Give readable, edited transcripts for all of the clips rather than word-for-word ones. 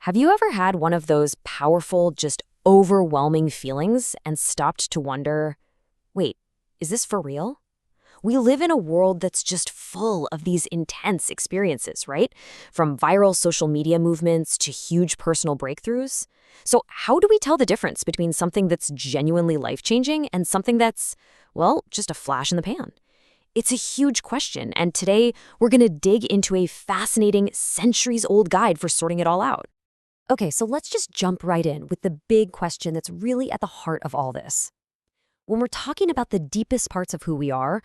Have you ever had one of those powerful, just overwhelming feelings and stopped to wonder, wait, is this for real? We live in a world that's just full of these intense experiences, right? From viral social media movements to huge personal breakthroughs. So, how do we tell the difference between something that's genuinely life-changing and something that's, well, just a flash in the pan? It's a huge question, and today we're going to dig into a fascinating, centuries-old guide for sorting it all out. Okay, so let's just jump right in with the big question that's really at the heart of all this. When we're talking about the deepest parts of who we are,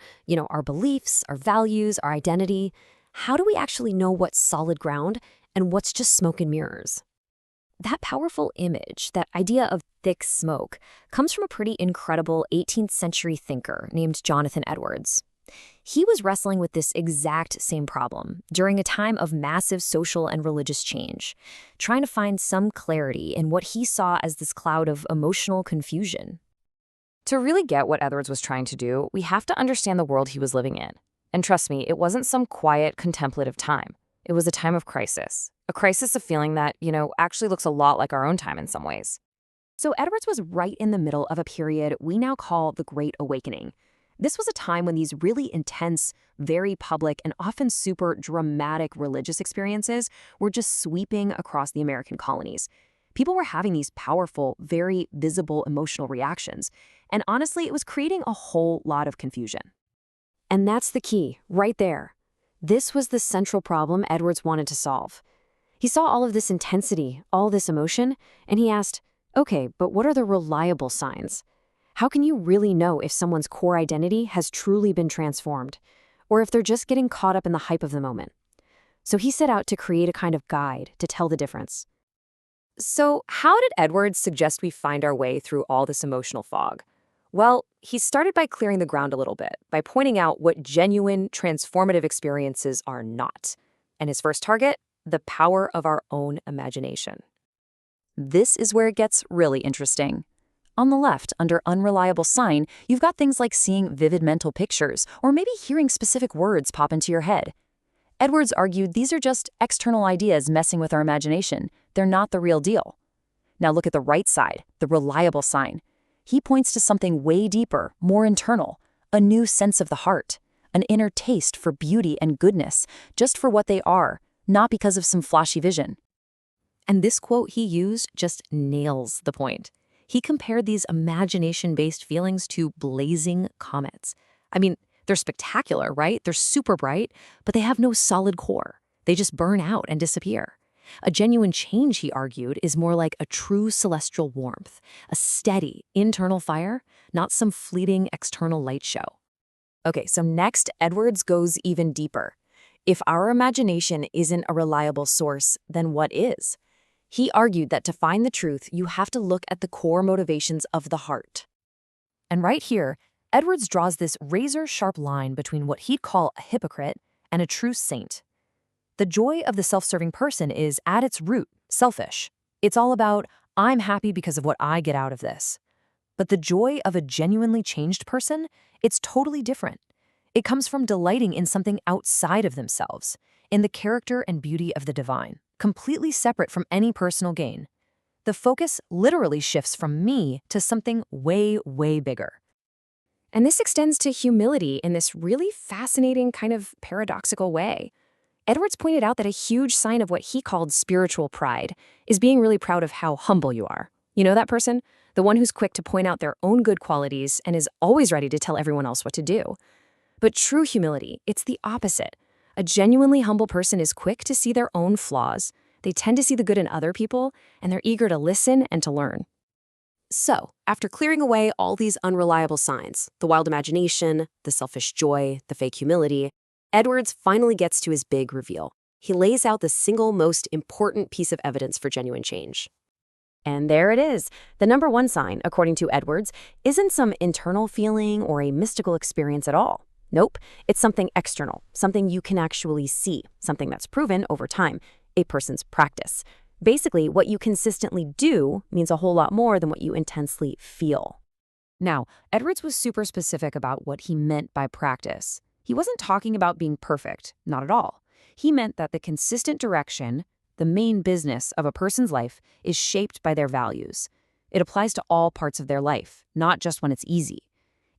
our beliefs, our values, our identity, how do we actually know what's solid ground and what's just smoke and mirrors? That powerful image, that idea of thick smoke, comes from a pretty incredible 18th century thinker named Jonathan Edwards. He was wrestling with this exact same problem during a time of massive social and religious change, trying to find some clarity in what he saw as this cloud of emotional confusion. To really get what Edwards was trying to do, we have to understand the world he was living in. And trust me, it wasn't some quiet, contemplative time. It was a time of crisis. A crisis of feeling that, actually looks a lot like our own time in some ways. So Edwards was right in the middle of a period we now call the Great Awakening. This was a time when these really intense, very public, and often super dramatic religious experiences were just sweeping across the American colonies. People were having these powerful, very visible emotional reactions, and honestly, it was creating a whole lot of confusion. And that's the key, right there. This was the central problem Edwards wanted to solve. He saw all of this intensity, all this emotion, and he asked, okay, but what are the reliable signs? How can you really know if someone's core identity has truly been transformed, or if they're just getting caught up in the hype of the moment? So he set out to create a kind of guide to tell the difference. So how did Edwards suggest we find our way through all this emotional fog? Well, he started by clearing the ground a little bit, by pointing out what genuine, transformative experiences are not. And his first target? The power of our own imagination. This is where it gets really interesting. On the left, under unreliable sign, you've got things like seeing vivid mental pictures, or maybe hearing specific words pop into your head. Edwards argued these are just external ideas messing with our imagination. They're not the real deal. Now look at the right side, the reliable sign. He points to something way deeper, more internal, a new sense of the heart, an inner taste for beauty and goodness, just for what they are, not because of some flashy vision. And this quote he used just nails the point. He compared these imagination-based feelings to blazing comets. I mean, they're spectacular, right? They're super bright, but they have no solid core. They just burn out and disappear. A genuine change, he argued, is more like a true celestial warmth, a steady internal fire, not some fleeting external light show. Okay, so next, Edwards goes even deeper. If our imagination isn't a reliable source, then what is? He argued that to find the truth, you have to look at the core motivations of the heart. And right here, Edwards draws this razor-sharp line between what he'd call a hypocrite and a true saint. The joy of the self-serving person is, at its root, selfish. It's all about, I'm happy because of what I get out of this. But the joy of a genuinely changed person, it's totally different. It comes from delighting in something outside of themselves, in the character and beauty of the divine, completely separate from any personal gain. The focus literally shifts from me to something way, way bigger. And this extends to humility in this really fascinating kind of paradoxical way. Edwards pointed out that a huge sign of what he called spiritual pride is being really proud of how humble you are. You know that person? The one who's quick to point out their own good qualities and is always ready to tell everyone else what to do. But true humility, it's the opposite. A genuinely humble person is quick to see their own flaws. They tend to see the good in other people, and they're eager to listen and to learn. So, after clearing away all these unreliable signs, the wild imagination, the selfish joy, the fake humility, Edwards finally gets to his big reveal. He lays out the single most important piece of evidence for genuine change. And there it is. The number one sign, according to Edwards, isn't some internal feeling or a mystical experience at all. Nope, it's something external, something you can actually see, something that's proven over time, a person's practice. Basically, what you consistently do means a whole lot more than what you intensely feel. Now, Edwards was super specific about what he meant by practice. He wasn't talking about being perfect, not at all. He meant that the consistent direction, the main business of a person's life, is shaped by their values. It applies to all parts of their life, not just when it's easy.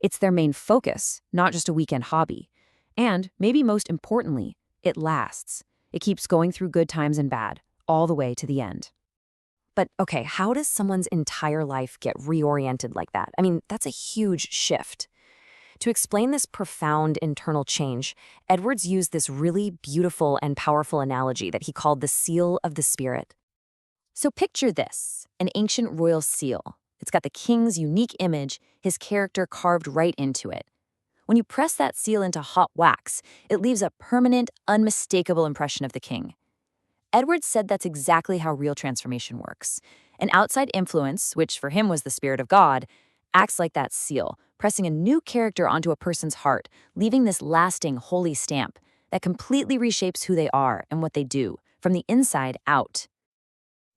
It's their main focus, not just a weekend hobby. And, maybe most importantly, it lasts. It keeps going through good times and bad, all the way to the end. But okay, how does someone's entire life get reoriented like that? I mean, that's a huge shift. To explain this profound internal change, Edwards used this really beautiful and powerful analogy that he called the seal of the spirit. So picture this, an ancient royal seal. It's got the king's unique image, his character carved right into it. When you press that seal into hot wax, it leaves a permanent, unmistakable impression of the king. Edwards said that's exactly how real transformation works. An outside influence, which for him was the Spirit of God, acts like that seal, pressing a new character onto a person's heart, leaving this lasting, holy stamp that completely reshapes who they are and what they do, from the inside out.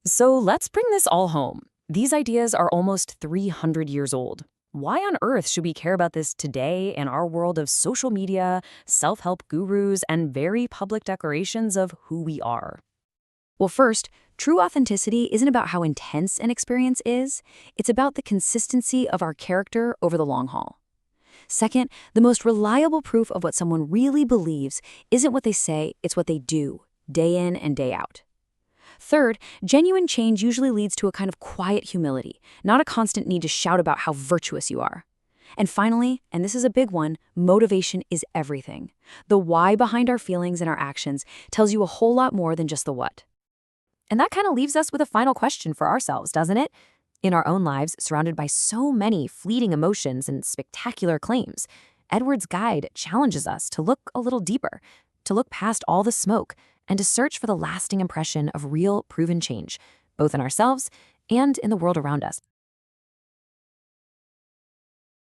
So let's bring this all home. These ideas are almost 300 years old. Why on earth should we care about this today in our world of social media, self-help gurus, and very public declarations of who we are? Well, first, true authenticity isn't about how intense an experience is. It's about the consistency of our character over the long haul. Second, the most reliable proof of what someone really believes isn't what they say, it's what they do, day in and day out. Third, genuine change usually leads to a kind of quiet humility, not a constant need to shout about how virtuous you are. And finally, and this is a big one, motivation is everything. The why behind our feelings and our actions tells you a whole lot more than just the what. And that kind of leaves us with a final question for ourselves, doesn't it? In our own lives, surrounded by so many fleeting emotions and spectacular claims, Edwards' guide challenges us to look a little deeper, to look past all the smoke, and to search for the lasting impression of real, proven change, both in ourselves and in the world around us.